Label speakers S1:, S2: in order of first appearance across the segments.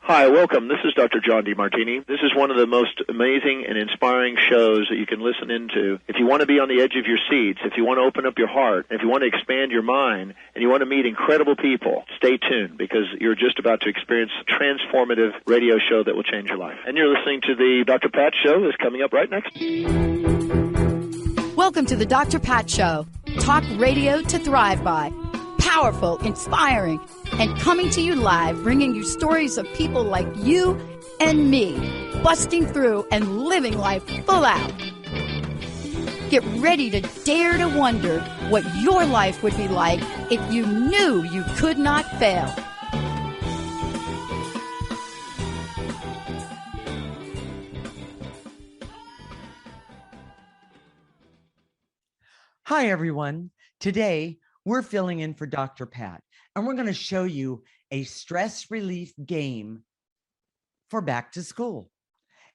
S1: Hi, welcome. This is Dr. John DeMartini. This is one of the most amazing and inspiring shows that you can listen into. If you want to be on the edge of your seats, if you want to open up your heart, if you want to expand your mind, and you want to meet incredible people, stay tuned because you're just about to experience a transformative radio show that will change your life. And you're listening to the Dr. Pat Show that's coming up right next.
S2: Welcome to the Dr. Pat Show. Talk radio to thrive by. Powerful, inspiring, and coming to you live, bringing you stories of people like you and me, busting through and living life full out. Get ready to dare to wonder what your life would be like if you knew you could not fail.
S3: Hi, everyone. Today, we're filling in for Dr. Pat, and we're going to show you a stress relief game for back to school.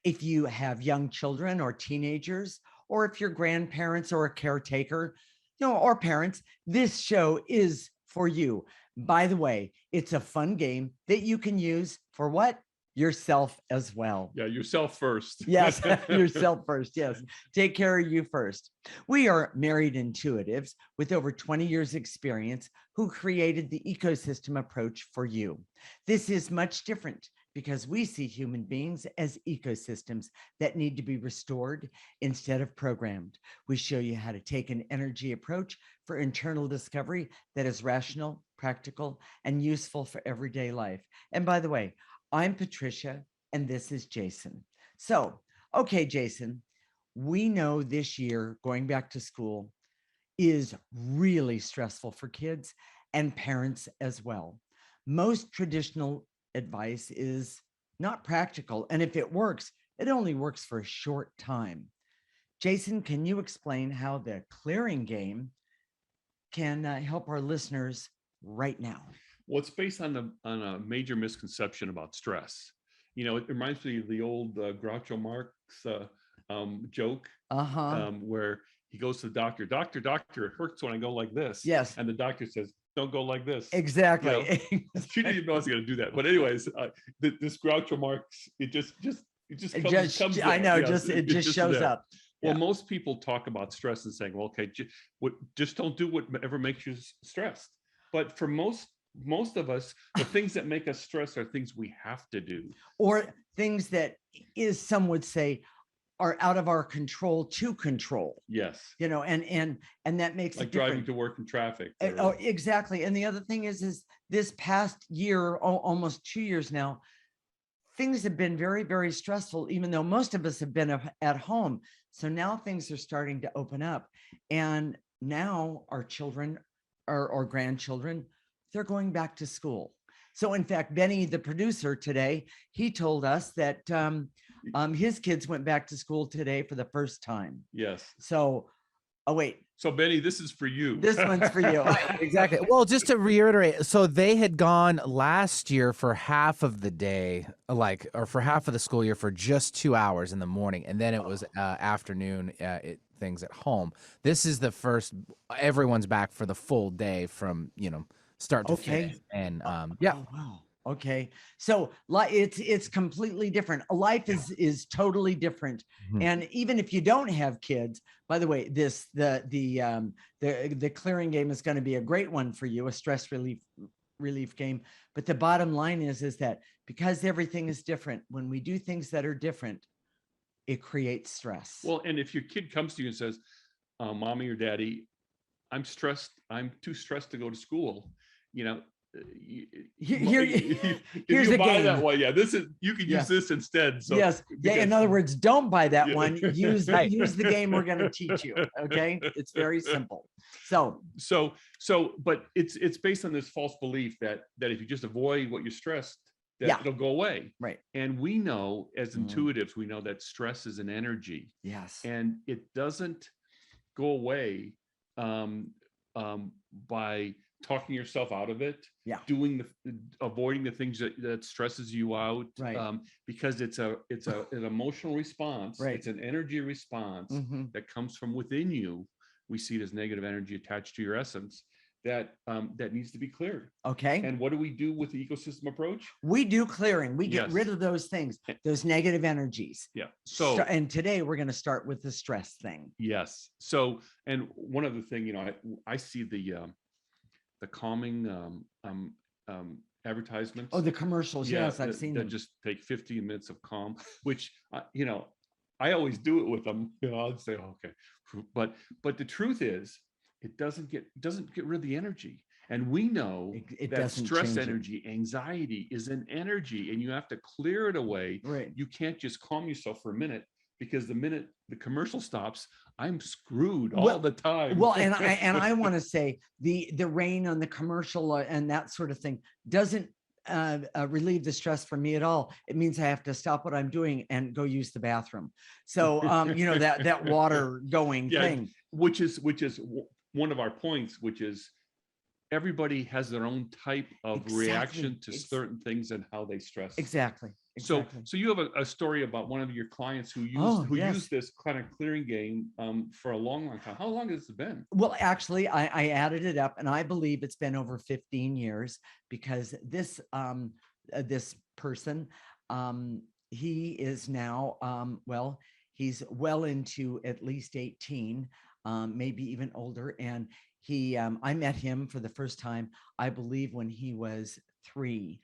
S3: If you have young children or teenagers, or if you're grandparents or a caretaker, or parents, this show is for you. By the way, it's a fun game that you can use for what? Yourself as well.
S4: Yeah, yourself first.
S3: Yes, yourself first. Yes, take care of you first. We are married intuitives with over 20 years experience who created the ecosystem approach for you. This is much different because we see human beings as ecosystems that need to be restored instead of programmed. We show you how to take an energy approach for internal discovery that is rational, practical, and useful for everyday life. And by the way, I'm Patricia, and this is Jason. So, okay, Jason, we know this year going back to school is really stressful for kids and parents as well. Most traditional advice is not practical, and if it works, it only works for a short time. Jason, can you explain how the clearing game can help our listeners right now?
S4: Well, it's based on a major misconception about stress. It reminds me of the old Groucho Marx joke, where he goes to the doctor, doctor, it hurts when I go like this.
S3: Yes.
S4: And the doctor says, don't go like this.
S3: Exactly.
S4: She didn't even know I was going to do that. But anyways, this Groucho Marx, it just comes
S3: I know,
S4: yeah,
S3: it just shows
S4: there.
S3: up.
S4: Well,
S3: Yeah.
S4: most people talk about stress and saying, well, okay, just don't do whatever makes you stressed. But for most of us, the things that make us stressed are things we have to do,
S3: or things that some would say are out of our control to control.
S4: Yes.
S3: And that makes
S4: like
S3: it
S4: driving to work in traffic.
S3: Oh, exactly. And the other thing is this past year, almost 2 years now, things have been very, very stressful, even though most of us have been at home. So now things are starting to open up, and now our children or grandchildren, they're going back to school. So in fact, Benny, the producer today, he told us that his kids went back to school today for the first time.
S4: Yes.
S3: So, wait.
S4: So Benny, this is for you.
S3: This one's for you.
S5: Exactly. Well, just to reiterate, so they had gone last year for half of the day, or for half of the school year for just 2 hours in the morning. And then it was afternoon things at home. This is the first, everyone's back for the full day from, start to finish. And yeah.
S3: Oh, wow. Okay. So it's completely different. Life is totally different. Mm-hmm. And even if you don't have kids, by the way, the clearing game is going to be a great one for you, a stress relief game. But the bottom line is that because everything is different, when we do things that are different, it creates stress.
S4: Well, and if your kid comes to you and says, mommy or daddy, I'm stressed, I'm too stressed to go to school,
S3: here's a game
S4: that one. Yeah, this is, you can use this instead. So
S3: yes. Yeah. In other words, don't buy that one. Use the game we're going to teach you. Okay. It's very simple. So,
S4: but it's based on this false belief that if you just avoid what you're stressed, that it'll go away.
S3: Right.
S4: And we know as intuitives, we know that stress is an energy.
S3: Yes.
S4: And it doesn't go away by talking yourself out of it, avoiding the things that stresses you out, because it's an emotional response, it's an energy response that comes from within you. We see it as negative energy attached to your essence that needs to be cleared.
S3: Okay.
S4: And what do we do with the ecosystem approach?
S3: We do clearing. We get rid of those things, those negative energies.
S4: Yeah. So,
S3: and today we're going to start with the stress thing.
S4: Yes. So, and one other thing, I see the calming advertisements.
S3: Oh, the commercials. Yes, I've seen them.
S4: Just take 15 minutes of calm, which, I always do it with them. I'd say, okay, but the truth is, it doesn't get rid of the energy. And we know that stress energy, anxiety is an energy, and you have to clear it away.
S3: Right.
S4: You can't just calm yourself for a minute, because the minute the commercial stops, I'm screwed all the time.
S3: Well, and I want to say the rain on the commercial and that sort of thing doesn't relieve the stress from me at all. It means I have to stop what I'm doing and go use the bathroom. So that water going thing,
S4: which is one of our points, which is everybody has their own type of reaction to certain things and how they stress.
S3: Exactly.
S4: So you have a story about one of your clients who used this kind of clearing game for a long time. How long has it been?
S3: Well, actually, I added it up, and I believe it's been over 15 years, because this person, he is now, he's well into at least 18, maybe even older. And I met him for the first time, I believe, when he was 3.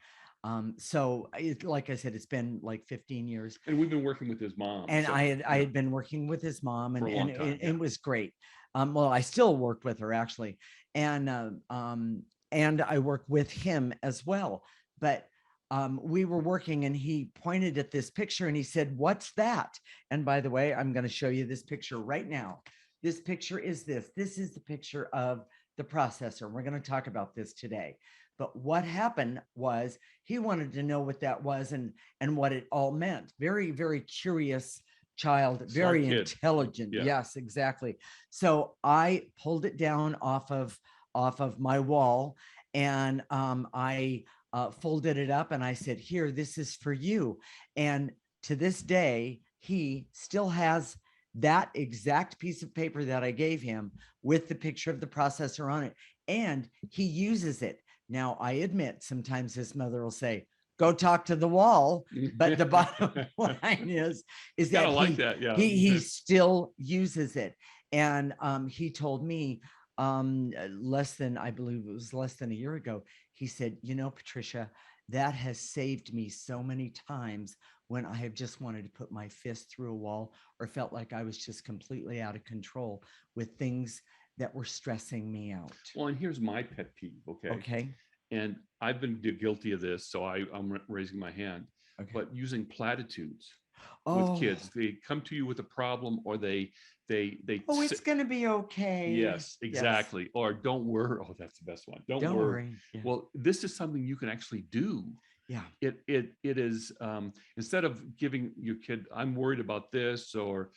S3: So like I said, it's been like 15 years.
S4: And we've been working with his mom.
S3: And I had been working with his mom, and it was great. Well, I still worked with her, actually. And I work with him as well. But we were working, and he pointed at this picture and he said, "What's that?" And by the way, I'm going to show you this picture right now. This picture is this. This is the picture of the processor. We're going to talk about this today. But what happened was he wanted to know what that was and what it all meant. Very, very curious child, very intelligent. Yeah. Yes, exactly. So I pulled it down off of my wall, and I folded it up, and I said, "Here, this is for you." And to this day, he still has that exact piece of paper that I gave him with the picture of the processor on it, and he uses it. Now, I admit sometimes his mother will say, "Go talk to the wall," but the bottom line is that he still uses it. And he told me I believe it was less than a year ago, he said, "Patricia, that has saved me so many times when I have just wanted to put my fist through a wall or felt like I was just completely out of control with things that were stressing me out."
S4: Well, and here's my pet peeve.
S3: Okay.
S4: And I've been guilty of this, so I'm raising my hand.
S3: Okay.
S4: But using platitudes with kids, they come to you with a problem, or they
S3: it's going to be okay.
S4: Yes, exactly. Yes. Or don't worry. Oh, that's the best one. Don't worry. Yeah. Well, this is something you can actually do.
S3: Yeah.
S4: It is instead of giving your kid, "I'm worried about this," or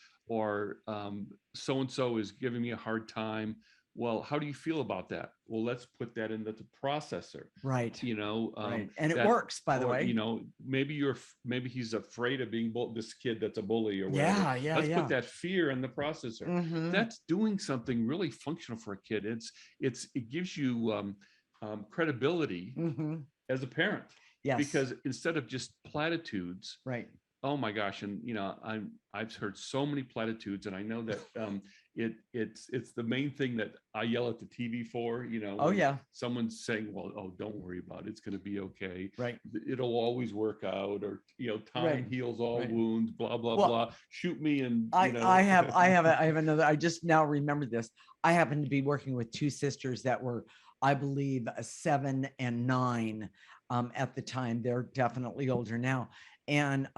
S4: so-and-so is giving me a hard time. Well, how do you feel about that? Well, let's put that into the processor.
S3: Right.
S4: Right.
S3: And it works, by the way.
S4: Maybe he's afraid of being this kid that's a bully or whatever. Let's put that fear in the processor. Mm-hmm. That's doing something really functional for a kid. It gives you credibility as a parent.
S3: Yes.
S4: Because instead of just platitudes.
S3: Right.
S4: Oh my gosh. And I've heard so many platitudes, and I know that it's the main thing that I yell at the TV for, someone's saying, "Well, don't worry about it. It's going to be okay.
S3: Right.
S4: It'll always work out," or, "Time heals all wounds, blah, blah, blah. Shoot me." And
S3: I have another, I just now remember this. I happen to be working with 2 sisters that were, I believe, 7 and 9 at the time. They're definitely older now. And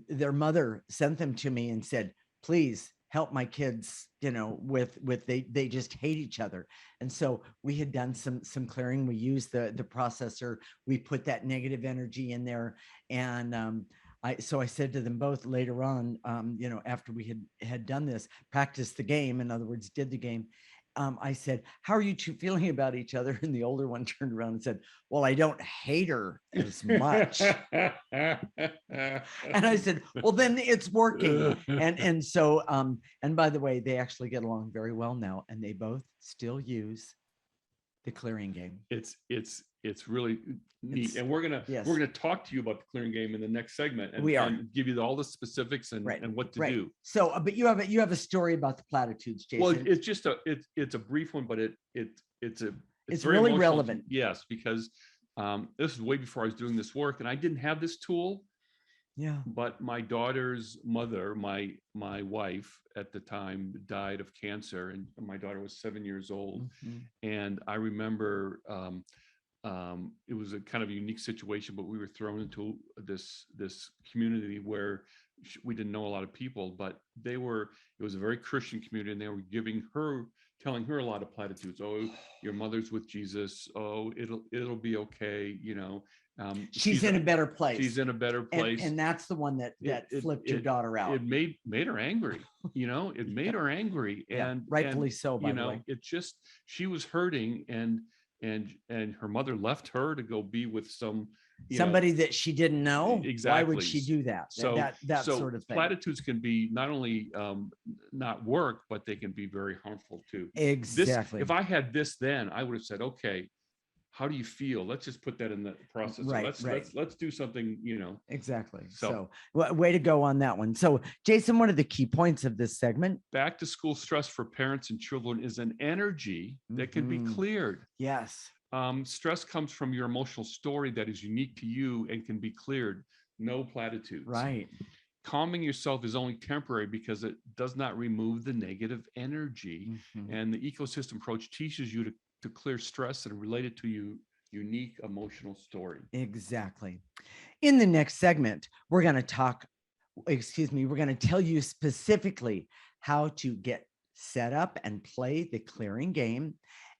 S3: their mother sent them to me and said, "Please help my kids, with they just hate each other." And so we had done some clearing. We used the processor. We put that negative energy in there. And I said to them both later on, after we had done this, practiced the game, in other words, did the game. I said, how are you two feeling about each other? And the older one turned around and said, well, I don't hate her as much. And I said, well, then it's working. And so, and by the way, they actually get along very well now, and they both still use the clearing game.
S4: It's really neat, and we're gonna talk to you about the clearing game in the next segment, and, and give you all the specifics and what to do.
S3: So, but you have a story about the platitudes, Jason.
S4: Well, it's just it's a brief one, but it's very
S3: really relevant.
S4: Yes, because this is way before I was doing this work, and I didn't have this tool.
S3: Yeah.
S4: But my daughter's mother, my wife at the time, died of cancer, and my daughter was 7 years old. And I remember it was a kind of a unique situation, but we were thrown into this community where we didn't know a lot of people, but it was a very Christian community, and they were telling her a lot of platitudes. Oh, your mother's with Jesus. Oh, it'll be okay. You know,
S3: she's in a better place.
S4: She's in a better place.
S3: And that's the one that flipped your daughter out.
S4: It made her angry. You know, it made her angry, and
S3: rightfully so. By the way,
S4: it just, she was hurting, and her mother left her to go be with somebody
S3: that she didn't know.
S4: Exactly.
S3: Why would she do that?
S4: So
S3: that sort of thing.
S4: Platitudes can be not only not work, but they can be very harmful too.
S3: Exactly.
S4: If I had this then, I would have said, okay, how do you feel? Let's just put that in the process.
S3: Right,
S4: let's do something, you know.
S3: Exactly. So way to go on that one. So Jason, one of the key points of this segment:
S4: back to school stress for parents and children is an energy that can be cleared.
S3: Yes.
S4: Stress comes from your emotional story that is unique to you and can be cleared. No platitudes.
S3: Right.
S4: Calming yourself is only temporary because it does not remove the negative energy. And the ecosystem approach teaches you to clear stress and relate it to your unique emotional story.
S3: Exactly. In the next segment, we're going to tell you specifically how to get set up and play the clearing game,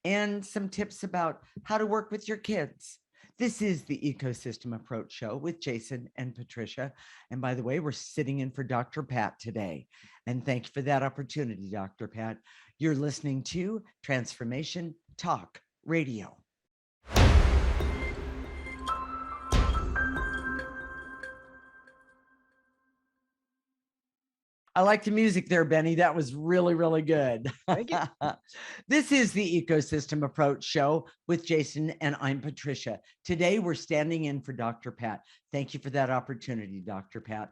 S3: and some tips about how to work with your kids. This is the Ecosystem Approach Show with Jason and Patricia. And by the way, we're sitting in for Dr. Pat today. And thank you for that opportunity, Dr. Pat. You're listening to Transformation Talk Radio. I like the music there, Benny. That was really, really good.
S5: Thank you.
S3: This is the Ecosystem Approach Show with Jason, and I'm Patricia. Today, we're standing in for Dr. Pat. Thank you for that opportunity, Dr. Pat.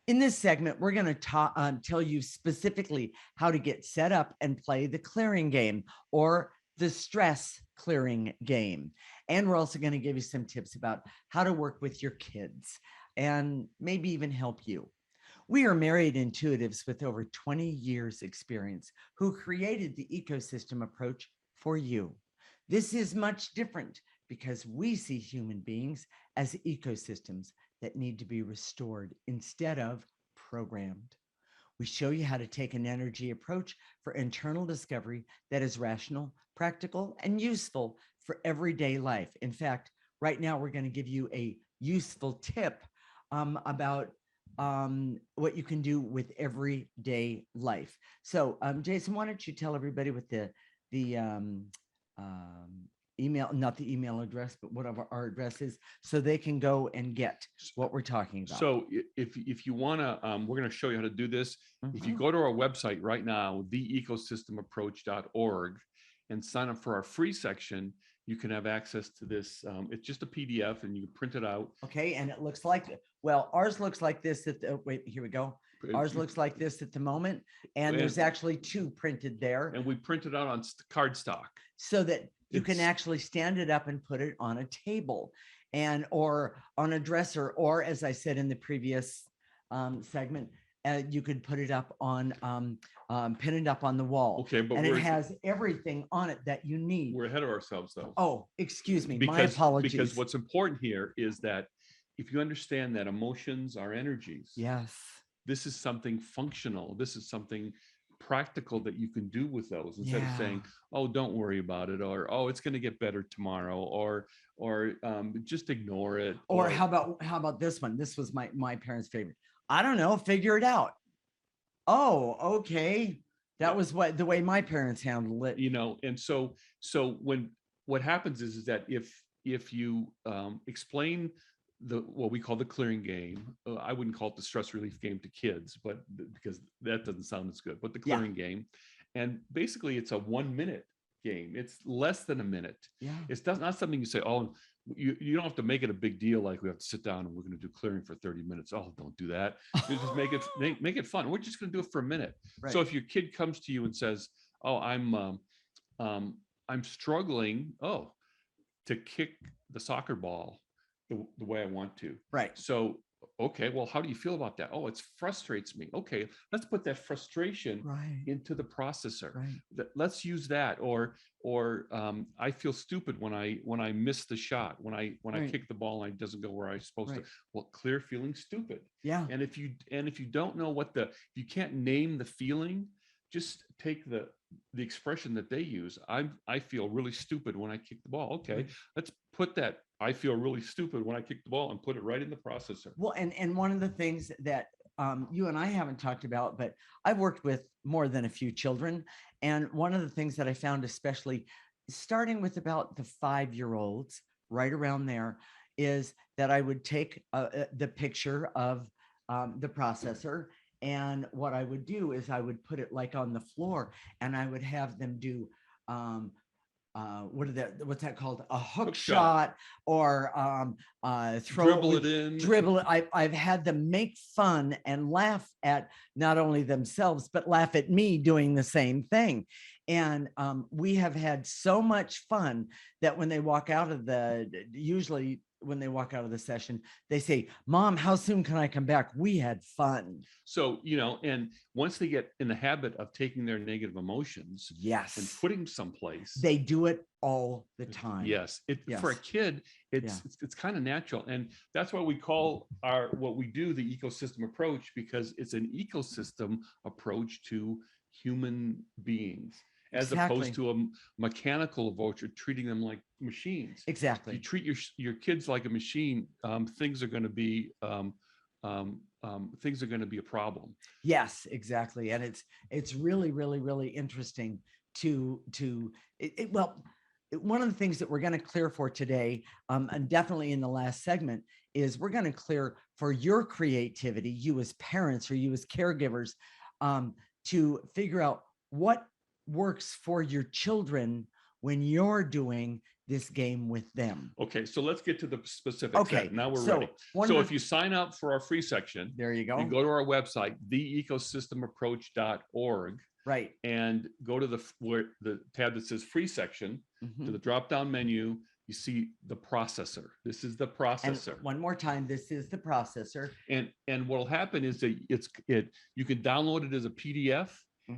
S3: In this segment, we're going to tell you specifically how to get set up and play the clearing game, or the stress clearing game. And we're also going to give you some tips about how to work with your kids and maybe even help you. We are married intuitives with over 20 years experience who created the ecosystem approach for you. This is much different because we see human beings as ecosystems that need to be restored instead of programmed. We show you how to take an energy approach for internal discovery that is rational, practical, and useful for everyday life. In fact, right now we're going to give you a useful tip about what you can do with everyday life. So, Jason, why don't you tell everybody what the email, not the email address, but what our address is, so they can go and get what we're talking about.
S4: So if you want to, we're going to show you how to do this. If you go to our website right now, theecosystemapproach.org, and sign up for our free section, you can have access to this. It's just a PDF, and you can print it out.
S3: Okay, and it looks like, well, ours looks like this at the, wait, here we go. Ours looks like this at the moment, and there's actually two printed there.
S4: And we printed out on cardstock.
S3: So that you can actually stand it up and put it on a table, or on a dresser, or as I said in the previous segment, you could put it up on, pin it up on the wall.
S4: Okay, but
S3: it has everything on it that you need.
S4: We're ahead of ourselves, though.
S3: Oh, excuse me. My apologies.
S4: Because what's important here is that if you understand that emotions are energies,
S3: yes,
S4: this is something functional. This is something practical that you can do with those, instead of saying, oh, don't worry about it, or oh, it's going to get better tomorrow, or just ignore it.
S3: Or how about this one? This was my parents' favorite. I don't know, figure it out. Oh, okay. That was the way my parents handled it.
S4: And so when what happens is that if you explain what we call the clearing game, I wouldn't call it the stress relief game to kids, but because that doesn't sound as good, but the clearing game, and basically it's a 1 minute game. It's less than a minute.
S3: Yeah.
S4: It's not something you say, oh, you don't have to make it a big deal, like we have to sit down and we're going to do clearing for 30 minutes. Oh, don't do that. You just make it fun. We're just going to do it for a minute. Right. So if your kid comes to you and says, oh, I'm struggling to kick the soccer ball the way I want to.
S3: Right.
S4: So, okay, well, how do you feel about that? Oh, it frustrates me. Okay, let's put that frustration into the processor. Right. Let's use that. Or I feel stupid when I miss the shot, when I kick the ball and it doesn't go where I'm supposed to. Well, clear feeling stupid.
S3: Yeah.
S4: And if you don't know if you can't name the feeling, just take the expression that they use. I feel really stupid when I kick the ball. Okay, let's put that I feel really stupid when I kick the ball and put it right in the processor.
S3: Well, and one of the things that you and I haven't talked about, but I've worked with more than a few children. And one of the things that I found, especially starting with about the 5-year-olds, right around there, is that I would take the picture of the processor. And what I would do is I would put it like on the floor, and I would have them do what's that called? A hook shot, or
S4: dribble it in.
S3: Dribble it. I've had them make fun and laugh at not only themselves, but laugh at me doing the same thing. And we have had so much fun that when they walk out of usually when they walk out of the session, they say, Mom, how soon can I come back? We had fun.
S4: So, and once they get in the habit of taking their negative emotions and putting them someplace,
S3: they do it all the time.
S4: Yes. For a kid, it's kind of natural. And that's why we call what we do the ecosystem approach, because it's an ecosystem approach to human beings. As opposed to a mechanical approach, or treating them like machines.
S3: Exactly.
S4: If you treat your kids like a machine, things are going to be a problem.
S3: Yes, exactly. And it's really, really, really interesting well, one of the things that we're going to clear for today, and definitely in the last segment, is we're going to clear for your creativity, you as parents or you as caregivers, to figure out what works for your children when you're doing this game with them.
S4: Okay, so let's get to the specifics. Okay, now we're ready. So if you sign up for our free section,
S3: there you go.
S4: You go to our website, theecosystemapproach.org.
S3: Right.
S4: And go to the tab that says free section, to the drop-down menu. You see the processor. This is the processor.
S3: And one more time, this is the processor.
S4: And what will happen is that you can download it as a PDF.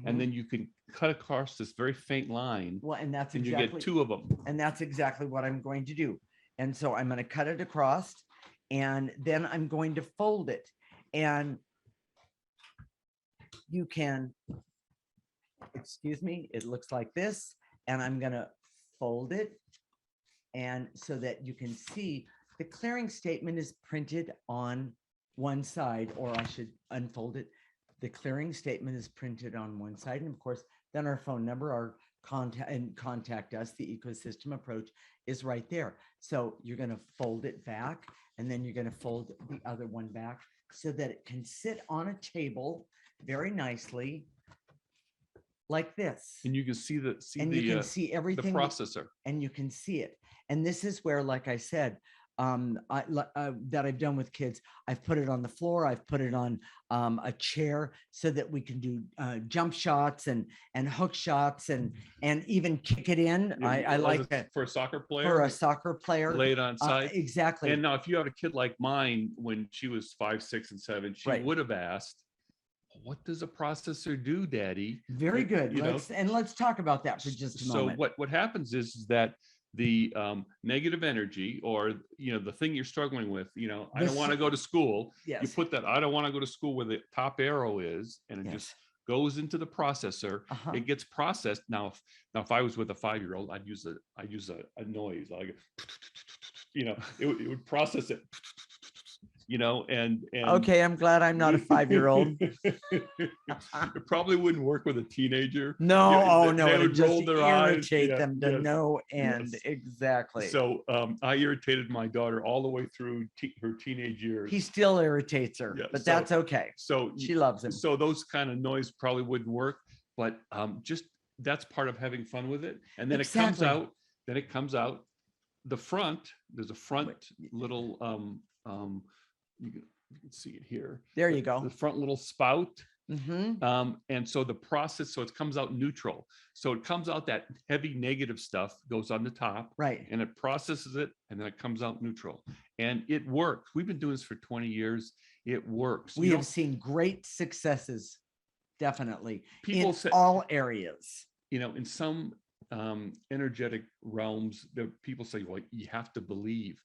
S4: And then you can cut across this very faint line.
S3: Well, and that's
S4: exactly, you get 2 of them.
S3: And that's exactly what I'm going to do. And so I'm going to cut it across, and then I'm going to fold it. And you can, excuse me, it looks like this. And I'm going to fold it. And so that you can see the clearing statement is printed on one side, or I should unfold it. The clearing statement is printed on one side. And of course, then our phone number, our contact us, the ecosystem approach, is right there. So you're going to fold it back, and then you're going to fold the other one back so that it can sit on a table very nicely like this.
S4: And you can see you
S3: can see everything,
S4: the processor.
S3: And you can see it. And this is where, like I said, that I've done with kids, I've put it on the floor, I've put it on a chair so that we can do jump shots and hook shots and even kick it in. I like that
S4: for a soccer player.
S3: For a soccer player,
S4: lay it on site.
S3: Exactly.
S4: And now, if you have a kid like mine, when she was 5, 6, and 7, she would have asked, "What does a processor do, Daddy?"
S3: Very good. Let's talk about that for just a moment.
S4: So what happens is that the negative energy, or the thing you're struggling with, I don't want to go to school.
S3: Yes.
S4: You put that I don't want to go to school where the top arrow is, and it just goes into the processor. It gets processed. Now if I was with a 5-year-old, I'd use a noise, like it would process it. and
S3: okay, I'm glad I'm not a 5-year-old.
S4: It probably wouldn't work with a teenager.
S3: No,
S4: they
S3: it would
S4: would
S3: just
S4: roll their eyes.
S3: irritate them to
S4: Yes.
S3: no end.
S4: Yes.
S3: Exactly.
S4: So I irritated my daughter all the way through her teenage years.
S3: He still irritates her,
S4: Yeah,
S3: but
S4: so-
S3: that's okay.
S4: So
S3: She loves him.
S4: So those kind of noise probably wouldn't work, but just that's part of having fun with it. And then
S3: Exactly.
S4: it comes out the front. There's a front little you can see it here.
S3: There you go.
S4: The front little spout.
S3: Mm-hmm.
S4: And so the process, so it comes out neutral. So it comes out, that heavy negative stuff goes on the top,
S3: Right.
S4: and it processes it, and then it comes out neutral. And it works. We've been doing this for 20 years. It works.
S3: We have seen great successes, definitely,
S4: People
S3: in
S4: say,
S3: all areas.
S4: in some energetic realms, people say, well, you have to believe.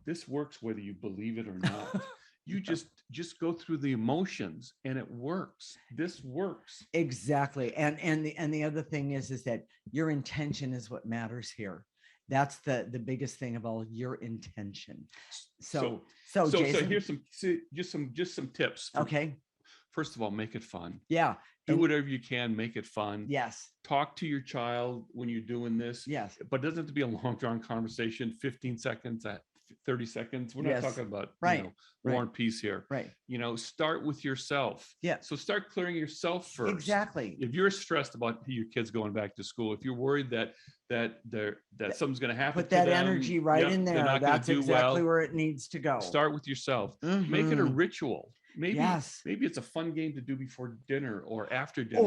S4: This works whether you believe it or not. You just go through the emotions and it works. This works.
S3: Exactly. And the other thing is that your intention is what matters here. That's the biggest thing of all, your intention. So Jason,
S4: here's some tips.
S3: Okay.
S4: First of all, make it fun.
S3: Yeah.
S4: Do whatever you can, make it fun.
S3: Yes.
S4: Talk to your child when you're doing this.
S3: Yes.
S4: But it doesn't have to be a long drawn conversation, 15 seconds, 30 seconds. We're not
S3: Yes.
S4: talking about
S3: Right.
S4: War and Peace here.
S3: Right.
S4: Start with yourself.
S3: Yeah.
S4: So start clearing yourself first.
S3: Exactly.
S4: If you're stressed about your kids going back to school, if you're worried that something's going to happen,
S3: Put that
S4: to them,
S3: energy right in
S4: they're
S3: there.
S4: not gonna
S3: That's
S4: do
S3: exactly
S4: well,
S3: where it needs to go.
S4: start with yourself. Make it a
S3: Mhm.
S4: ritual. Maybe
S3: Yes.
S4: maybe it's a fun game to do before dinner or after dinner,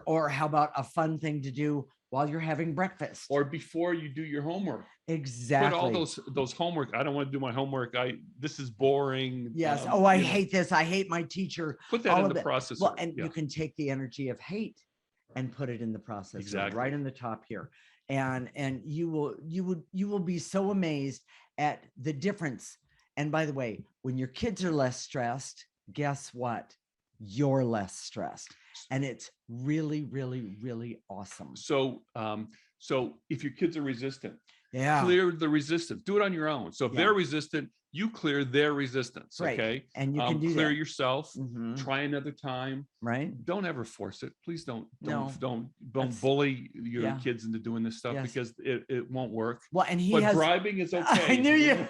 S3: Or how about a fun thing to do while you're having breakfast?
S4: or before you do your homework.
S3: Exactly.
S4: Put all those homework. I don't want to do my homework. This is boring.
S3: Yes. I hate this. I hate my teacher.
S4: Put that
S3: all
S4: in
S3: of
S4: the
S3: that.
S4: process.
S3: Well, and you can take the energy of hate and put it in the process.
S4: Exactly.
S3: Right in the top here. And you will be so amazed at the difference. And by the way, when your kids are less stressed, guess what? You're less stressed. And it's really, really, really awesome.
S4: So if your kids are resistant,
S3: Yeah.
S4: clear the resistance. Do it on your own. So if
S3: Yeah.
S4: they're resistant, you clear their resistance.
S3: Right.
S4: Okay.
S3: And you can do
S4: clear
S3: that.
S4: yourself.
S3: Mhm.
S4: Try another time.
S3: Right.
S4: Don't ever force it. Please don't
S3: That's-
S4: bully your
S3: yeah.
S4: kids into doing this stuff,
S3: Yes.
S4: because it won't work.
S3: Well, and he
S4: But
S3: has.
S4: bribing is okay.
S3: I knew you.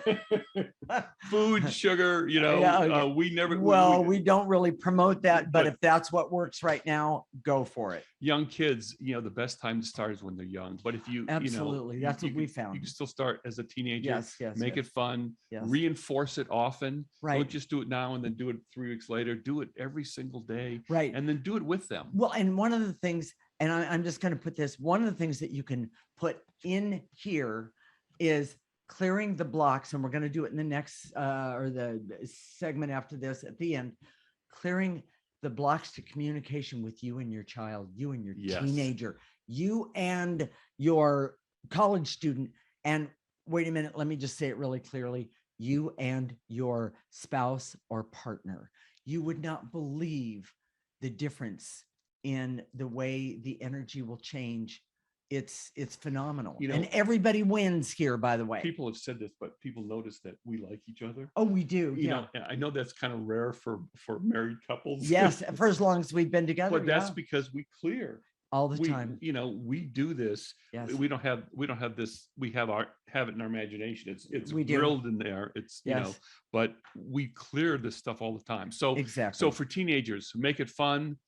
S4: Food, sugar,
S3: Yeah, okay.
S4: we never.
S3: Well, we don't really promote that, but
S4: But-
S3: if that's what works right now, go for it.
S4: young kids, the best time to start is when they're young. But if you,
S3: Absolutely. That's what we found.
S4: You can still start as a teenager.
S3: Yes, yes.
S4: Make
S3: yes.
S4: it fun.
S3: Yes.
S4: Reinforce it often.
S3: Right.
S4: Don't just do it now and then do it 3 weeks later. Do it every single day,
S3: Right.
S4: and then do it with them.
S3: Well, and one of the things, and I'm just going to put this, one of the things that you can put in here is clearing the blocks. And we're going to do it in the next or the segment after this at the end, clearing the blocks to communication with you and your child, you and your
S4: Yes.
S3: teenager, you and your college student. And wait a minute, let me just say it really clearly. You and your spouse or partner. You would not believe the difference in the way the energy will change. It's phenomenal. And everybody wins here, by the way.
S4: People have said this, but people notice that we like each other.
S3: Oh, we do.
S4: You know, I know that's kind of rare for married couples.
S3: Yes, for as long as we've been together.
S4: But that's
S3: yeah.
S4: because we clear
S3: all the time.
S4: We do this.
S3: Yes.
S4: We don't have this. We have it in our imagination. It's
S3: We do.
S4: drilled in there. It's
S3: Yes.
S4: but we clear this stuff all the time. So
S3: Exactly.
S4: So for teenagers, make it fun.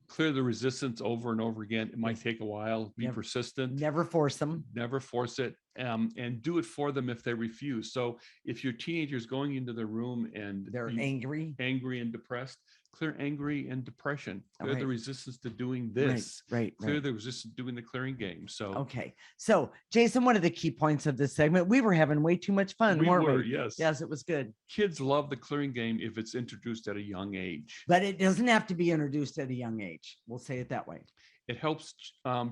S4: Clear the resistance over and over again. It might
S3: Yes.
S4: take a while. Be
S3: Never-
S4: persistent.
S3: Never force them.
S4: Never force it, and do it for them if they refuse. So if your teenager's going into the room and
S3: They're angry.
S4: and depressed, clear angry and depression. Clear the
S3: Right.
S4: resistance to doing this.
S3: Right.
S4: Clear the resistance to doing the clearing game. So
S3: Okay. So, Jason, one of the key points of this segment, we were having way too much fun, weren't we?
S4: yes.
S3: Yes, it was good.
S4: Kids love the clearing game if it's introduced at a young age.
S3: But it doesn't have to be introduced at a young age. We'll say it that way.
S4: It helps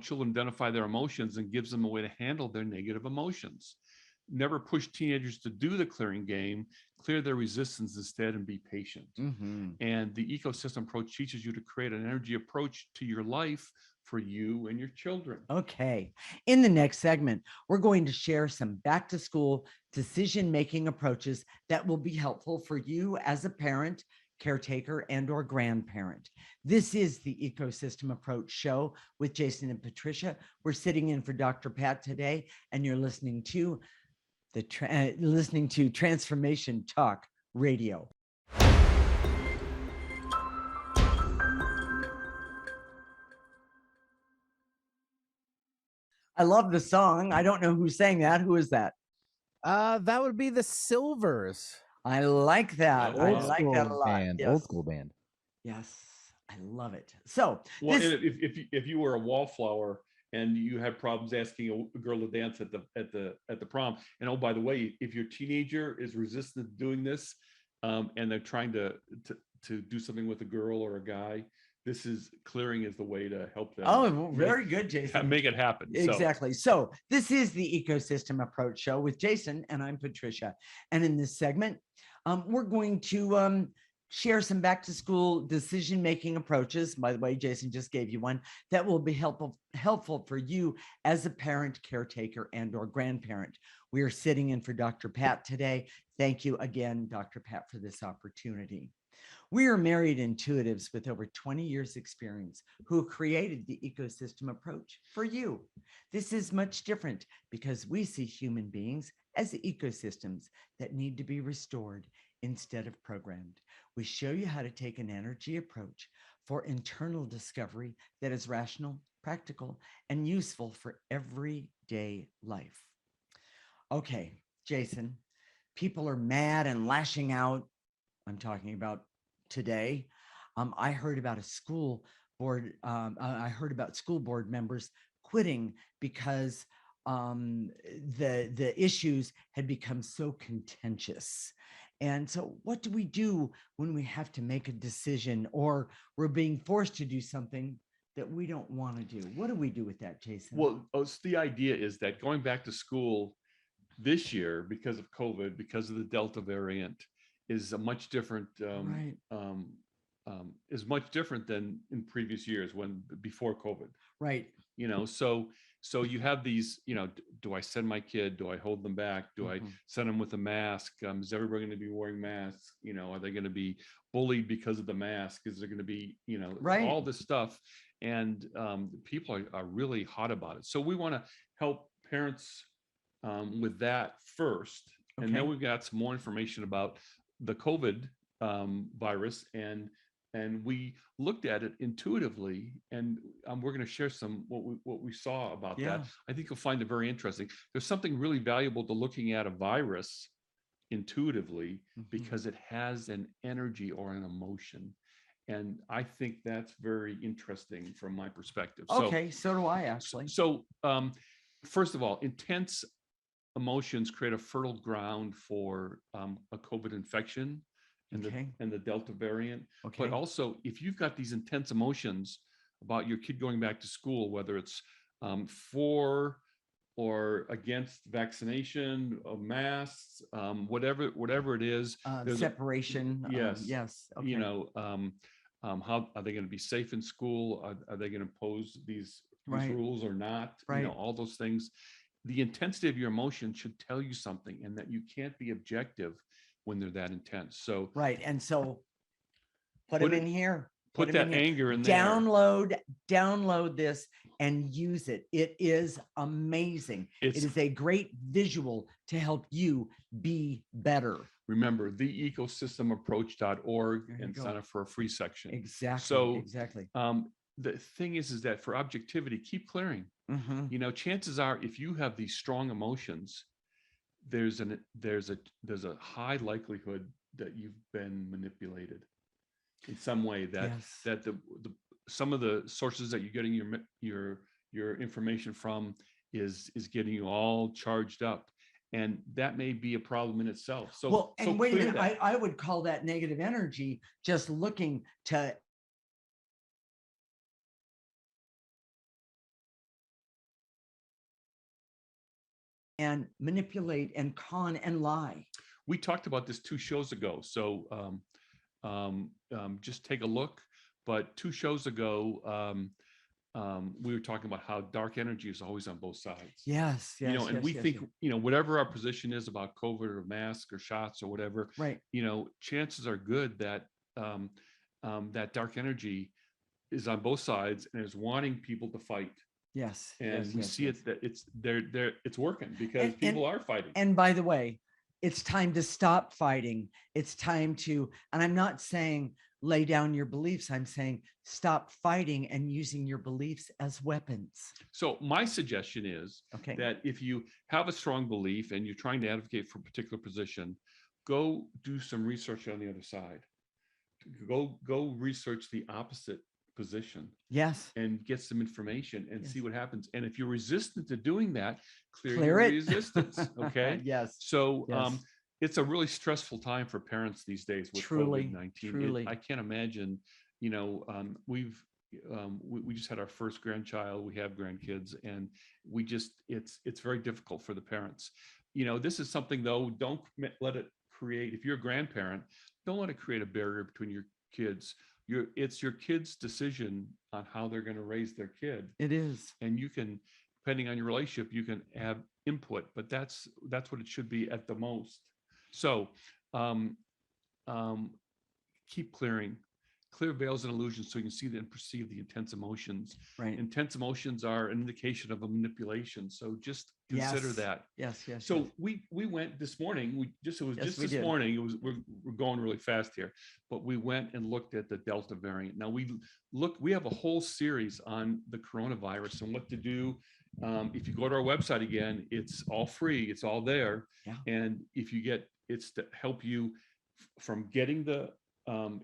S4: children identify their emotions and gives them a way to handle their negative emotions. never push teenagers to do the clearing game, clear their resistance instead and be patient. And the ecosystem approach teaches you to create an energy approach to your life for you and your children.
S3: Okay. In the next segment, we're going to share some back to school decision-making approaches that will be helpful for you as a parent, caretaker, and or grandparent. This is the Ecosystem Approach Show with Jason and Patricia. We're sitting in for Dr. Pat today, and you're listening to Transformation Talk Radio. I love the song. I don't know who sang that. Who is that?
S5: That would be the Silvers.
S3: I like that. I like that a lot.
S5: Yes. Old school band.
S3: Yes, I love it. So,
S4: well, if you were a wallflower and you had problems asking a girl to dance at the prom, and oh, by the way, if your teenager is resistant to doing this, and they're trying to do something with a girl or a guy, clearing is the way to help them.
S3: Oh, very good, Jason.
S4: Make it happen.
S3: Exactly. So this is the Ecosystem Approach Show with Jason, and I'm Patricia. And in this segment, we're going to share some back to school decision-making approaches. By the way, Jason just gave you one that will be helpful for you as a parent, caretaker, and or grandparent. We are sitting in for Dr. Pat today. Thank you again, Dr. Pat, for this opportunity. We are married intuitives with over 20 years experience who created the ecosystem approach for you. This is much different because we see human beings as ecosystems that need to be restored instead of programmed. We show you how to take an energy approach for internal discovery that is rational, practical, and useful for everyday life. Okay, Jason, people are mad and lashing out. I'm talking about today. I heard about a school board. I heard about school board members quitting because the issues had become so contentious. And so what do we do when we have to make a decision or we're being forced to do something that we don't want to do? What do we do with that, Jason?
S4: Well, the idea is that going back to school this year because of COVID, because of the Delta variant, is a much different is much different than in previous years before COVID.
S3: Right.
S4: So you have these, do I send my kid? Do I hold them back? Do I send them with a mask? Is everybody going to be wearing masks? Are they going to be bullied because of the mask? Is there going to be, all this stuff? And people are really hot about it. So we want to help parents with that first. Okay. And then we've got some more information about the COVID virus, and we looked at it intuitively, and we're going to share some what we saw about that. I think you'll find it very interesting. There's something really valuable to looking at a virus intuitively because it has an energy or an emotion, and I think that's very interesting from my perspective.
S3: Okay, so do I actually.
S4: So first of all, intense emotions create a fertile ground for a COVID infection and the Delta variant. Okay. But also, if you've got these intense emotions about your kid going back to school, whether it's for or against vaccination, masks, whatever it is,
S3: separation.
S4: Yes.
S3: Yes. Okay.
S4: How are they going to be safe in school? Are they going to impose these rules or not?
S3: Right.
S4: All those things. The intensity of your emotion should tell you something, and that you can't be objective when they're that intense. So
S3: right, and so put them in here.
S4: Put that anger in there.
S3: Download this and use it. It is amazing. It is a great visual to help you be better.
S4: Remember, theecosystemapproach.org and sign up for a free section.
S3: Exactly.
S4: So
S3: exactly.
S4: The thing is that for objectivity, keep clearing. Chances are, if you have these strong emotions, there's a high likelihood that you've been manipulated in some way. That the some of the sources that you're getting your information from is getting you all charged up, and that may be a problem in itself. So
S3: wait a minute, I would call that negative energy just looking to and manipulate and con and lie.
S4: We talked about this 2 shows ago. So just take a look. But 2 shows ago, we were talking about how dark energy is always on both sides.
S3: Yes, yes.
S4: You know, and
S3: yes,
S4: we
S3: yes,
S4: think,
S3: yes.
S4: you know, whatever our position is about COVID or mask or shots or whatever,
S3: Right.
S4: you know, chances are good that that dark energy is on both sides and is wanting people to fight.
S3: Yes.
S4: And
S3: yes,
S4: we
S3: yes,
S4: see
S3: yes.
S4: it that it's working because people are fighting.
S3: And by the way, it's time to stop fighting. It's time to, and I'm not saying lay down your beliefs. I'm saying stop fighting and using your beliefs as weapons.
S4: So my suggestion is
S3: Okay.
S4: that if you have a strong belief and you're trying to advocate for a particular position, go do some research on the other side. Go research the opposite position.
S3: Yes.
S4: And get some information and
S3: Yes.
S4: see what happens. And if you're resistant to doing that, clear
S3: Clear
S4: your
S3: it.
S4: resistance. Okay.
S3: Yes.
S4: So
S3: Yes.
S4: it's a really stressful time for parents these days with
S3: Truly,
S4: COVID-19.
S3: truly.
S4: I can't imagine, you know, we just had our first grandchild, we have grandkids, and it's very difficult for the parents. You know, this is something though, don't let it create, if you're a grandparent, don't let it create a barrier between your kids. It's your kid's decision on how they're going to raise their kid.
S3: It is.
S4: And you can, depending on your relationship, you can have input, but that's what it should be at the most. So keep clearing. Clear veils and illusions so you can see and perceive the intense emotions.
S3: Right.
S4: Intense emotions are an indication of a manipulation. So just consider
S3: Yes.
S4: that.
S3: Yes. Yes.
S4: So
S3: yes.
S4: we went this morning. It was
S3: Yes,
S4: just
S3: we
S4: this
S3: did.
S4: morning. We're going really fast here, but we went and looked at the Delta variant. Now we have a whole series on the coronavirus and what to do. If you go to our website again, it's all free. It's all there.
S3: Yeah.
S4: And if you it's to help you from getting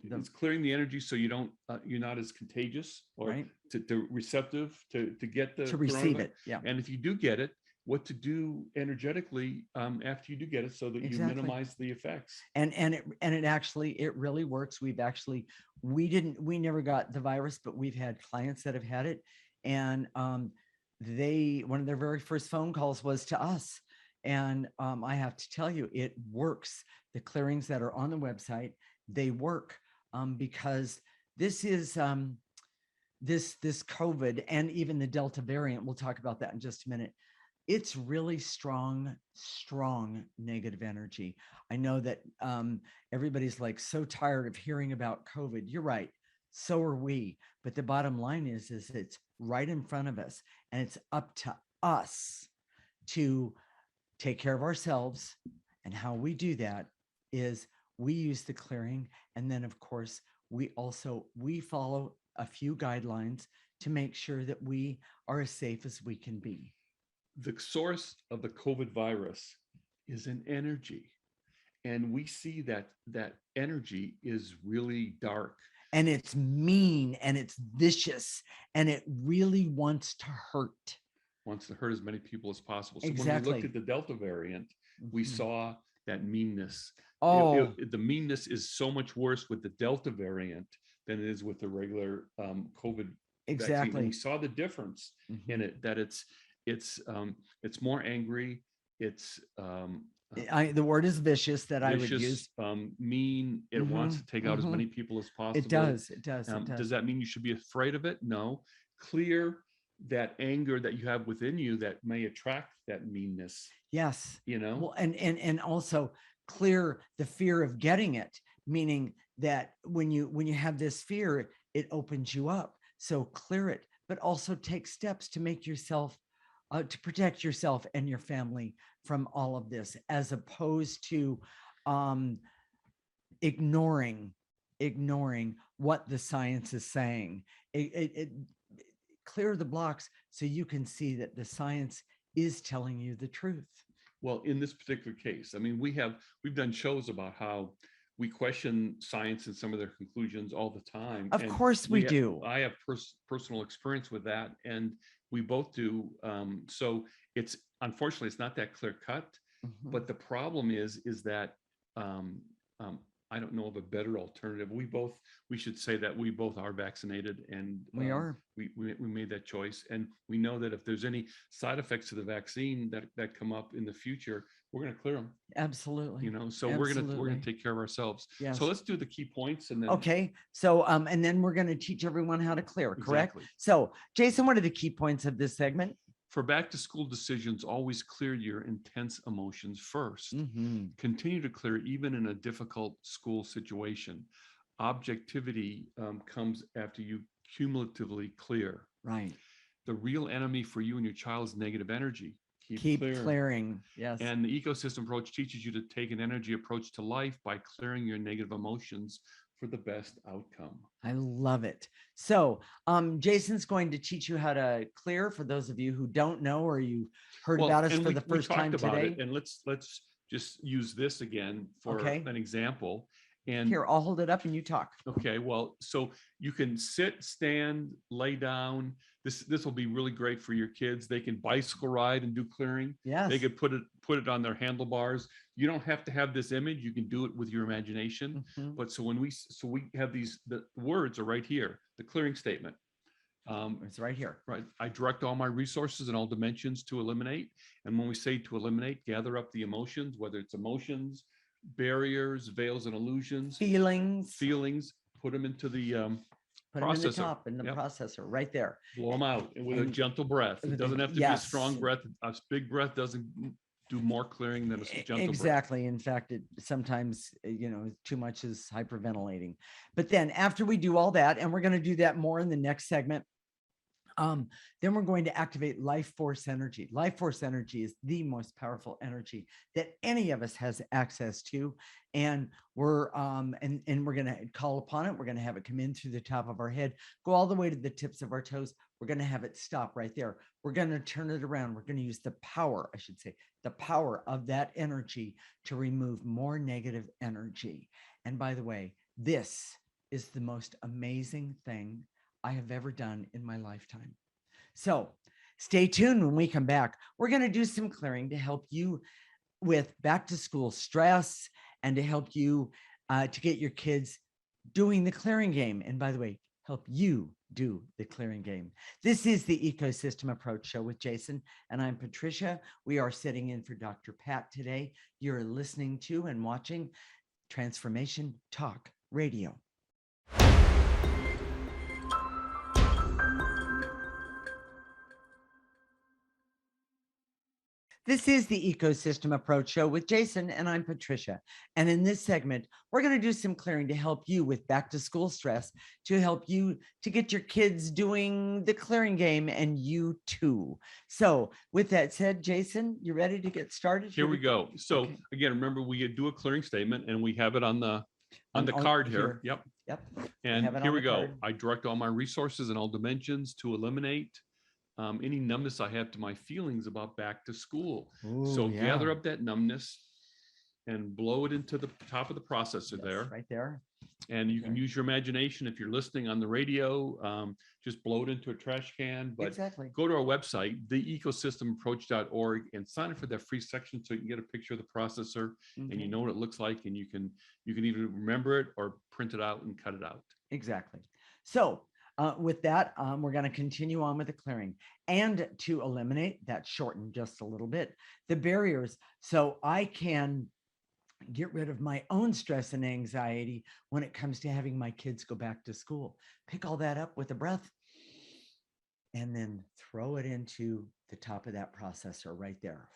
S4: it's clearing the energy so you don't you're not as contagious or
S3: Right.
S4: to receptive to get the
S3: To receive
S4: coronavirus.
S3: it. Yeah.
S4: And if you do get it, what to do energetically after you do get it so that
S3: Exactly.
S4: you minimize the effects.
S3: And it actually, it really works. We never got the virus, but we've had clients that have had it. And one of their very first phone calls was to us. And I have to tell you, it works. The clearings that are on the website, they work because this is this COVID and even the Delta variant. We'll talk about that in just a minute. It's really strong negative energy. I know that everybody's like so tired of hearing about COVID. You're right. So are we. But the bottom line is it's right in front of us, and it's up to us to take care of ourselves. And how we do that is we use the clearing. And then of course, we follow a few guidelines to make sure that we are as safe as we can be.
S4: The source of the COVID virus is an energy. And we see that energy is really dark.
S3: And it's mean and it's vicious and it really wants to hurt.
S4: Wants to hurt as many people as possible. So
S3: Exactly.
S4: when we looked at the Delta variant, we saw that meanness.
S3: Oh,
S4: the meanness is so much worse with the Delta variant than it is with the regular COVID vaccine.
S3: exactly.
S4: And we saw the difference in it, that it's more angry. It's
S3: the word is vicious that I would use.
S4: Mean. It wants to take out as many people as possible.
S3: It does.
S4: Does that mean you should be afraid of it? No. Clear that anger that you have within you that may attract that meanness.
S3: Yes.
S4: You know.
S3: Well, and also clear the fear of getting it, meaning that when you have this fear, it opens you up. So clear it, but also take steps to make yourself to protect yourself and your family from all of this, as opposed to ignoring what the science is saying. It clear the blocks so you can see that the science is telling you the truth.
S4: Well, in this particular case, I mean, we've done shows about how we question science and some of their conclusions all the time.
S3: Of course we do.
S4: I have personal experience with that, and we both do. So unfortunately, it's not that clear cut. But the problem is that I don't know of a better alternative. We should say that we both are vaccinated, and
S3: We are.
S4: We made that choice. And we know that if there's any side effects to the vaccine that come up in the future, we're going to clear them.
S3: Absolutely.
S4: So we're going to take care of ourselves.
S3: Yes.
S4: So let's do the key points, and then
S3: okay. So and then we're going to teach everyone how to clear, correct?
S4: Exactly.
S3: So Jason, what are the key points of this segment?
S4: For back to school decisions, always clear your intense emotions first.
S3: Mm-hmm.
S4: Continue to clear even in a difficult school situation. Objectivity comes after you cumulatively clear.
S3: Right.
S4: The real enemy for you and your child is negative energy.
S3: Keep clearing. Yes.
S4: And the ecosystem approach teaches you to take an energy approach to life by clearing your negative emotions for the best outcome.
S3: I love it. So Jason's going to teach you how to clear for those of you who don't know, or you heard about us for the first time today.
S4: And let's just use this again for an example. And
S3: here, I'll hold it up and you talk.
S4: Okay, well, so you can sit, stand, lay down. This will be really great for your kids. They can bicycle ride and do clearing.
S3: Yes.
S4: They could put it on their handlebars. You don't have to have this image. You can do it with your imagination.
S3: Mm-hmm.
S4: But so we have the words are right here, the clearing statement.
S3: It's right here.
S4: Right. I direct all my resources in all dimensions to eliminate. And when we say to eliminate, gather up the emotions, whether it's emotions, barriers, veils and illusions,
S3: feelings,
S4: put them into the
S3: put them in the top in the processor right there.
S4: Blow them out with a gentle breath. It doesn't have to be a strong breath. A big breath doesn't do more clearing than a gentle
S3: exactly
S4: breath.
S3: In fact, it sometimes too much is hyperventilating. But then after we do all that, and we're going to do that more in the next segment, then we're going to activate life force energy. Life force energy is the most powerful energy that any of us has access to. And we're we're going to call upon it. We're going to have it come in through the top of our head, go all the way to the tips of our toes. We're going to have it stop right there. We're going to turn it around. We're going to use the power of that energy to remove more negative energy. And by the way, this is the most amazing thing I have ever done in my lifetime. So stay tuned when we come back. We're going to do some clearing to help you with back to school stress and to help you to get your kids doing the clearing game. And by the way, help you do the clearing game. This is the Ecosystem Approach Show with Jason, and I'm Patricia. We are sitting in for Dr. Pat today. You're listening to and watching Transformation Talk Radio. This is the Ecosystem Approach Show with Jason, and I'm Patricia. And in this segment, we're going to do some clearing to help you with back to school stress, to help you to get your kids doing the clearing game, and you too. So with that said, Jason, you ready to get started?
S4: Here we go. So again, remember, we do a clearing statement and we have it on the card here. Yep. And here we go. I direct all my resources in all dimensions to eliminate any numbness I have to my feelings about back to school. Ooh, gather up that numbness and blow it into the top of the processor there.
S3: Right there.
S4: And you can use your imagination. If you're listening on the radio, just blow it into a trash can. But go to our website, theecosystemapproach.org, and sign up for that free section so you can get a picture of the processor and you know what it looks like, and you can either remember it or print it out and cut it out.
S3: Exactly. So with that, we're going to continue on with the clearing, and to eliminate that, shorten just a little bit the barriers, so I can get rid of my own stress and anxiety when it comes to having my kids go back to school. Pick all that up with a breath and then throw it into the top of that processor right there.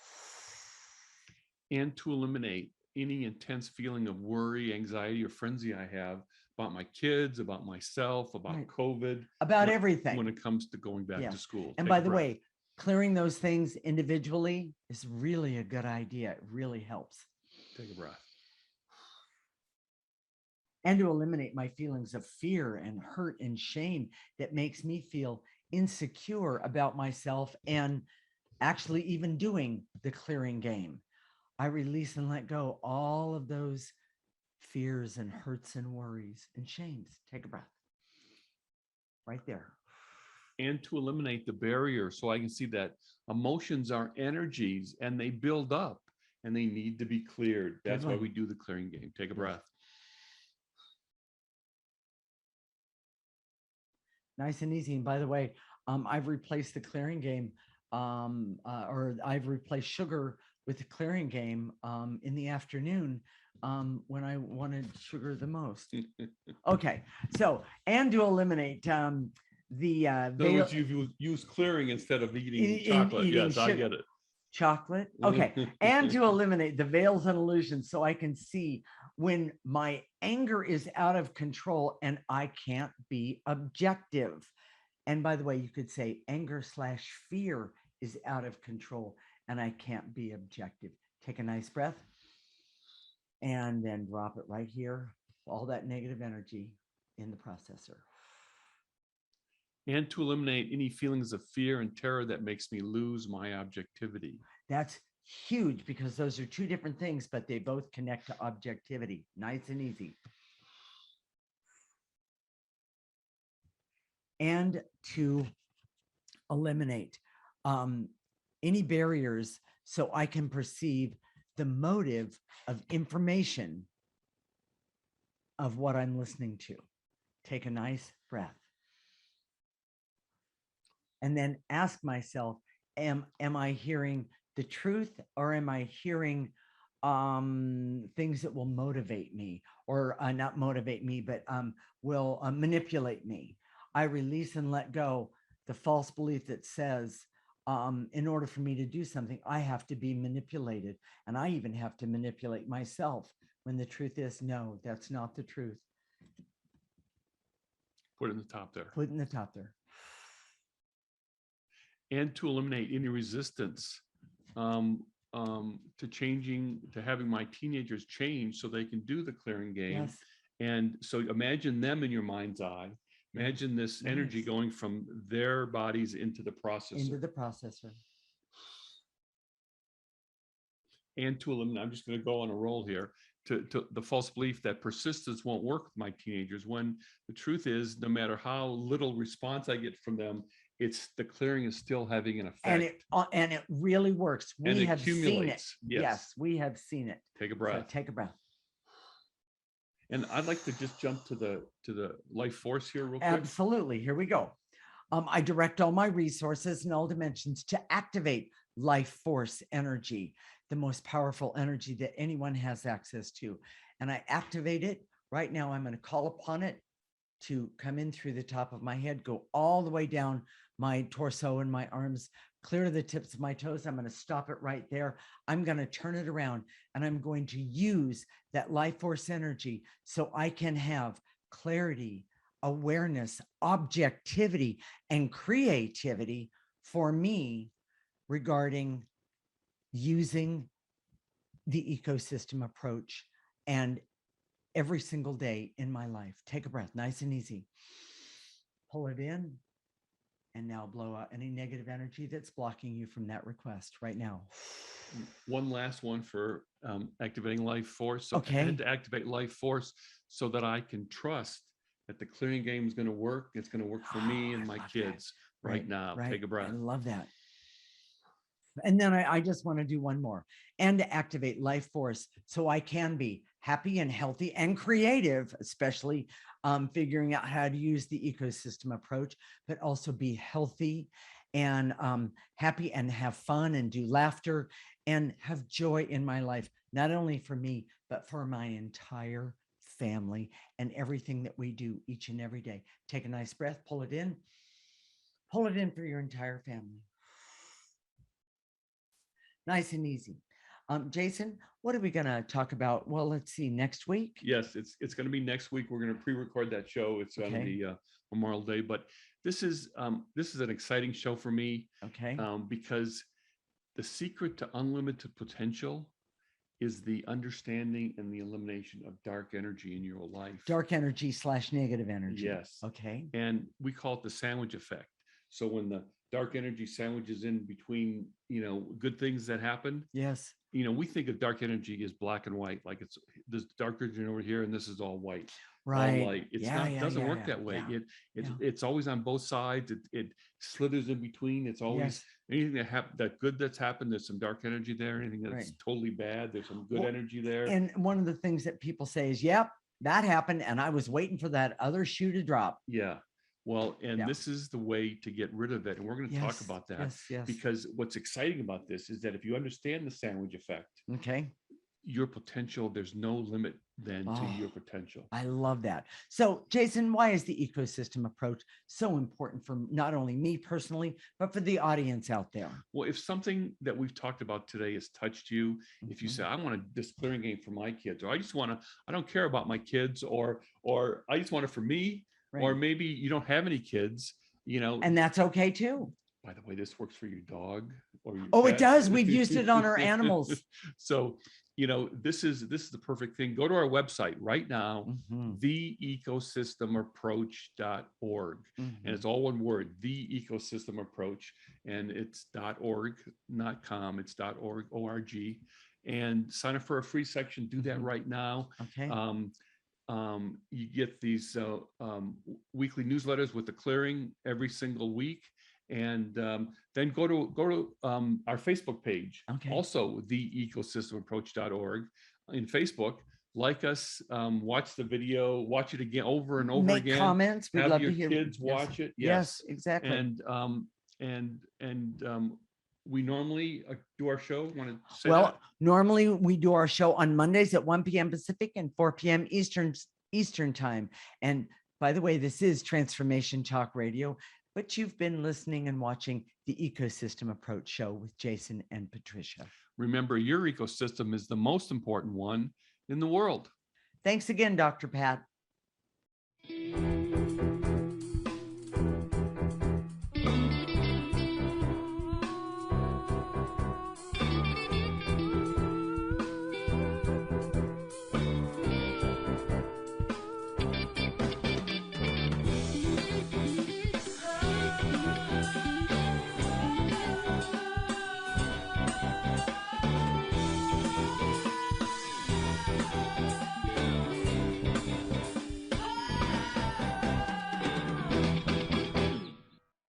S4: And to eliminate any intense feeling of worry, anxiety, or frenzy I have about my kids, about myself, about COVID,
S3: about everything
S4: when it comes to going back to school.
S3: And by the way, clearing those things individually is really a good idea. It really helps.
S4: Take a breath.
S3: And to eliminate my feelings of fear and hurt and shame that makes me feel insecure about myself and actually even doing the clearing game. I release and let go all of those fears and hurts and worries and shames. Take a breath. Right there.
S4: And to eliminate the barrier, so I can see that emotions are energies and they build up and they need to be cleared. That's why we do the clearing game. Take a breath.
S3: Nice and easy. And by the way, I've replaced the clearing game, or I've replaced sugar with the clearing game in the afternoon when I wanted sugar the most. Okay, so and to eliminate the
S4: In other words, you've used clearing instead of eating chocolate.
S3: eating
S4: Yes, I get it.
S3: Chocolate. Okay, and to eliminate the veils and illusions, so I can see when my anger is out of control and I can't be objective. And by the way, you could say anger/fear is out of control and I can't be objective. Take a nice breath and then drop it right here. All that negative energy in the processor.
S4: And to eliminate any feelings of fear and terror that makes me lose my objectivity.
S3: That's huge because those are two different things, but they both connect to objectivity. Nice and easy. And to eliminate any barriers so I can perceive the motive of information of what I'm listening to. Take a nice breath. And then ask myself, am I hearing the truth, or am I hearing things that will motivate me, or not motivate me, but will manipulate me? I release and let go the false belief that says, in order for me to do something, I have to be manipulated. And I even have to manipulate myself, when the truth is, no, that's not the truth.
S4: Put it in the top there.
S3: Put it in the top there.
S4: And to eliminate any resistance to changing, to having my teenagers change so they can do the clearing game.
S3: Yes.
S4: And so imagine them in your mind's eye. Imagine this energy going from their bodies into the processor.
S3: Into the processor.
S4: And to eliminate, I'm just going to go on a roll here, to the false belief that persistence won't work with my teenagers, when the truth is, no matter how little response I get from them, it's the clearing is still having an effect.
S3: And it really works. We have seen it.
S4: Yes,
S3: we have seen it.
S4: Take a breath.
S3: So take a breath.
S4: And I'd like to just jump to the life force here real quick.
S3: Absolutely. Here we go. I direct all my resources in all dimensions to activate life force energy, the most powerful energy that anyone has access to. And I activate it right now. I'm going to call upon it to come in through the top of my head, go all the way down my torso and my arms, clear to the tips of my toes. I'm going to stop it right there. I'm going to turn it around, and I'm going to use that life force energy so I can have clarity, awareness, objectivity, and creativity for me regarding using the ecosystem approach and every single day in my life. Take a breath, nice and easy. Pull it in, and now blow out any negative energy that's blocking you from that request right now.
S4: One last one for activating life force. So
S3: okay.
S4: I had to activate life force so that I can trust that the clearing game is going to work. It's going to work for me and my kids right now.
S3: Right.
S4: Take a breath.
S3: I love that. And then I just want to do one more, and to activate life force so I can be happy and healthy and creative, especially figuring out how to use the ecosystem approach, but also be healthy and happy and have fun and do laughter and have joy in my life, not only for me, but for my entire family and everything that we do each and every day. Take a nice breath, pull it in for your entire family. Nice and easy. Jason, what are we going to talk about? Well, let's see, next week?
S4: Yes, it's going to be next week. We're going to pre-record that show. It's going to be Memorial Day, but this is an exciting show for me.
S3: Okay.
S4: Because the secret to unlimited potential is the understanding and the elimination of dark energy in your life.
S3: Dark energy / negative energy.
S4: Yes.
S3: Okay.
S4: And we call it the sandwich effect. So when the dark energy sandwiches in between, good things that happen.
S3: Yes.
S4: We think of dark energy as black and white, like it's this dark energy over here and this is all white.
S3: Right.
S4: All light. It's not, doesn't work that way.
S3: Yeah.
S4: It's always on both sides. It slithers in between. It's always anything that happened, that good that's happened, there's some dark energy there. Anything that's totally bad, there's some good energy there.
S3: And one of the things that people say is, yep, that happened, and I was waiting for that other shoe to drop.
S4: Yeah. Well, and this is the way to get rid of it. And we're going to talk about that because what's exciting about this is that if you understand the sandwich effect, your potential, there's no limit then to your potential.
S3: I love that. So Jason, why is the ecosystem approach so important for not only me personally, but for the audience out there?
S4: Well, if something that we've talked about today has touched you, if you say, I want this clearing game for my kids, or I don't care about my kids, or I just want it for me, or maybe you don't have any kids,
S3: and that's okay too.
S4: By the way, this works for your dog or your
S3: pet. It does. We've used it on our animals.
S4: So, this is the perfect thing. Go to our website right now, theecosystemapproach.org. And it's all one word, the ecosystem approach. And it's .org, not com, it's .org, O-R-G. And sign up for a free section. Do that right now.
S3: Okay.
S4: You get these weekly newsletters with the clearing every single week. And then go to our Facebook page, also theecosystemapproach.org in Facebook. Like us, watch the video, watch it again over and over again.
S3: Make comments. We'd love to hear.
S4: Have your kids watch it.
S3: Yes, exactly.
S4: And we normally do our show. Want to say
S3: normally we do our show on Mondays at 1 p.m. Pacific and 4 p.m. Eastern time. And by the way, this is Transformation Talk Radio. But you've been listening and watching the Ecosystem Approach show with Jason and Patricia.
S4: Remember, your ecosystem is the most important one in the world.
S3: Thanks again, Dr. Pat.